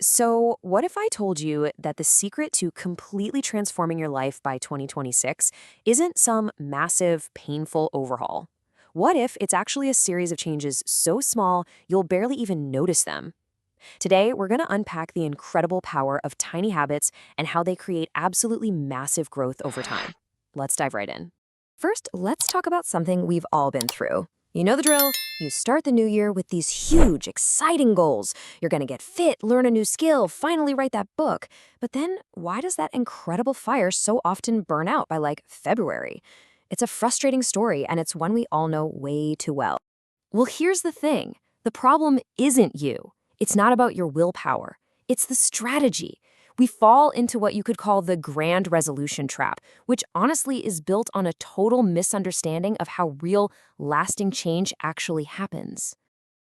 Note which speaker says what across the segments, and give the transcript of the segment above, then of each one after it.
Speaker 1: So, what if I told you that the secret to completely transforming your life by 2026 isn't some massive, painful overhaul? What if it's actually a series of changes so small you'll barely even notice them? Today, we're going to unpack the incredible power of tiny habits and how they create absolutely massive growth over time. Let's dive right in. First, let's talk about something we've all been through. You know the drill. You start the new year with these huge, exciting goals. You're going to get fit, learn a new skill, finally write that book. But then, why does that incredible fire so often burn out by like February? It's a frustrating story, and it's one we all know way too well. Well, here's the thing. The problem isn't you. It's not about your willpower. It's the strategy. We fall into what you could call the grand resolution trap, which honestly is built on a total misunderstanding of how real, lasting change actually happens.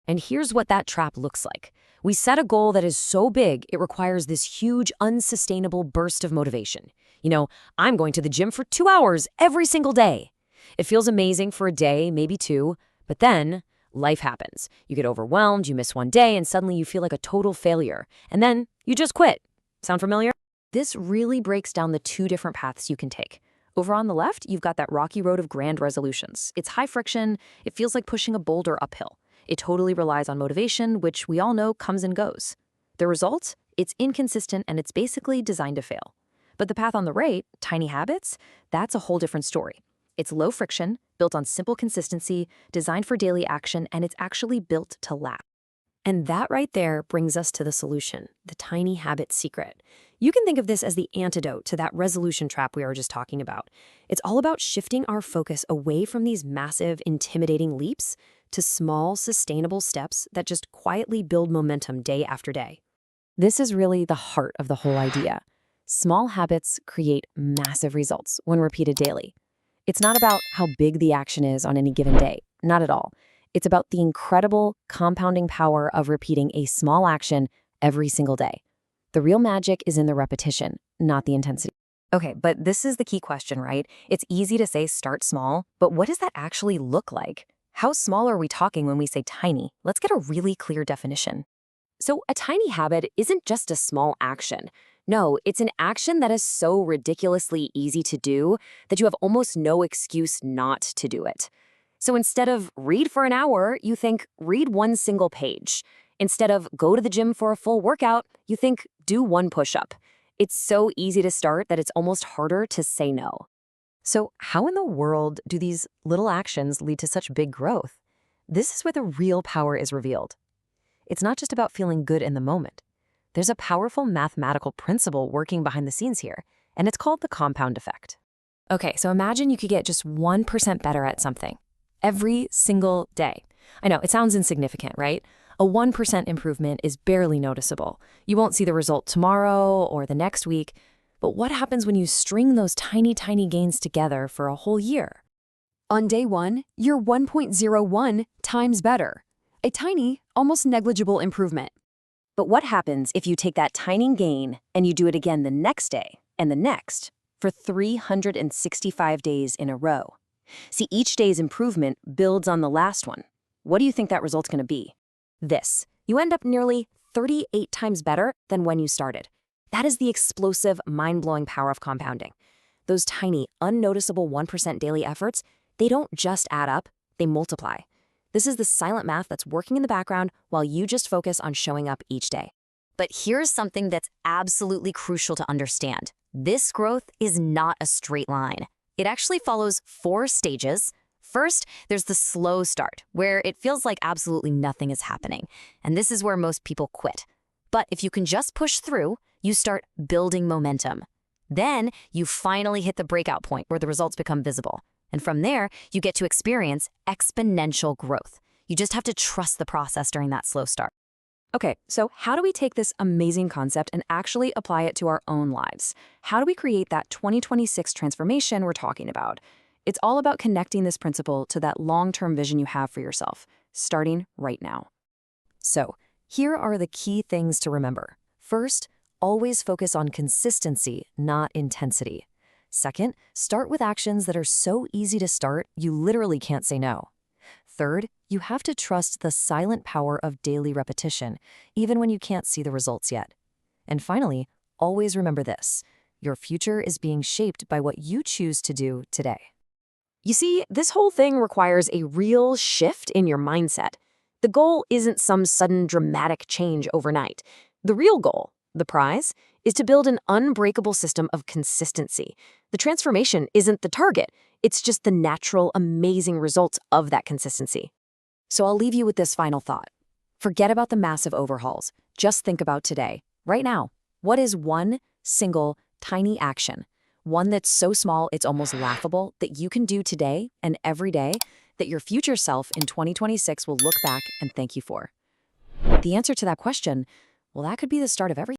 Speaker 1: And here's what that trap looks like. We set a goal that is so big, it requires this huge, unsustainable burst of motivation. I'm going to the gym for 2 hours every single day. It feels amazing for a day, maybe two, but then life happens. You get overwhelmed, you miss one day, and suddenly you feel like a total failure. And then you just quit. Sound familiar? This really breaks down the two different paths you can take. Over on the left, you've got that rocky road of grand resolutions. It's high friction. It feels like pushing a boulder uphill. It totally relies on motivation, which we all know comes and goes. The result? It's inconsistent and it's basically designed to fail. But the path on the right, tiny habits, that's a whole different story. It's low friction, built on simple consistency, designed for daily action, and it's actually built to last. And that right there brings us to the solution, the tiny habit secret. You can think of this as the antidote to that resolution trap we were just talking about. It's all about shifting our focus away from these massive, intimidating leaps to small, sustainable steps that just quietly build momentum day after day. This is really the heart of the whole idea. Small habits create massive results when repeated daily. It's not about how big the action is on any given day, not at all. It's about the incredible compounding power of repeating a small action every single day. The real magic is in the repetition, not the intensity. Okay, but this is the key question, right? It's easy to say start small, but what does that actually look like? How small are we talking when we say tiny? Let's get a really clear definition. So a tiny habit isn't just a small action. No, it's an action that is so ridiculously easy to do that you have almost no excuse not to do it. So instead of read for an hour, you think read one single page. Instead of go to the gym for a full workout, you think do one push-up. It's so easy to start that it's almost harder to say no. So how in the world do these little actions lead to such big growth? This is where the real power is revealed. It's not just about feeling good in the moment. There's a powerful mathematical principle working behind the scenes here, and it's called the compound effect. Okay, so imagine you could get just 1% better at something every single day. I know, it sounds insignificant, right? A 1% improvement is barely noticeable. You won't see the result tomorrow or the next week, but what happens when you string those tiny, tiny gains together for a whole year? On day one, you're 1.01 times better. A tiny, almost negligible improvement. But what happens if you take that tiny gain and you do it again the next day and the next for 365 days in a row? See, each day's improvement builds on the last one. What do you think that result's going to be? This. You end up nearly 38 times better than when you started. That is the explosive, mind-blowing power of compounding. Those tiny, unnoticeable 1% daily efforts, they don't just add up, they multiply. This is the silent math that's working in the background while you just focus on showing up each day. But here's something that's absolutely crucial to understand. This growth is not a straight line. It actually follows 4 stages. First, there's the slow start, where it feels like absolutely nothing is happening. And this is where most people quit. But if you can just push through, you start building momentum. Then you finally hit the breakout point where the results become visible. And from there, you get to experience exponential growth. You just have to trust the process during that slow start. Okay, so how do we take this amazing concept and actually apply it to our own lives? How do we create that 2026 transformation we're talking about? It's all about connecting this principle to that long-term vision you have for yourself, starting right now. So, here are the key things to remember. First, always focus on consistency, not intensity. Second, start with actions that are so easy to start, you literally can't say no. Third, you have to trust the silent power of daily repetition, even when you can't see the results yet. And finally, always remember this: your future is being shaped by what you choose to do today. You see, this whole thing requires a real shift in your mindset. The goal isn't some sudden dramatic change overnight. The real goal, the prize, is to build an unbreakable system of consistency. The transformation isn't the target, it's just the natural, amazing results of that consistency. So I'll leave you with this final thought. Forget about the massive overhauls. Just think about today, right now. What is one single, tiny action? One that's so small it's almost laughable that you can do today and every day that your future self in 2026 will look back and thank you for? The answer to that question, well, that could be the start of everything.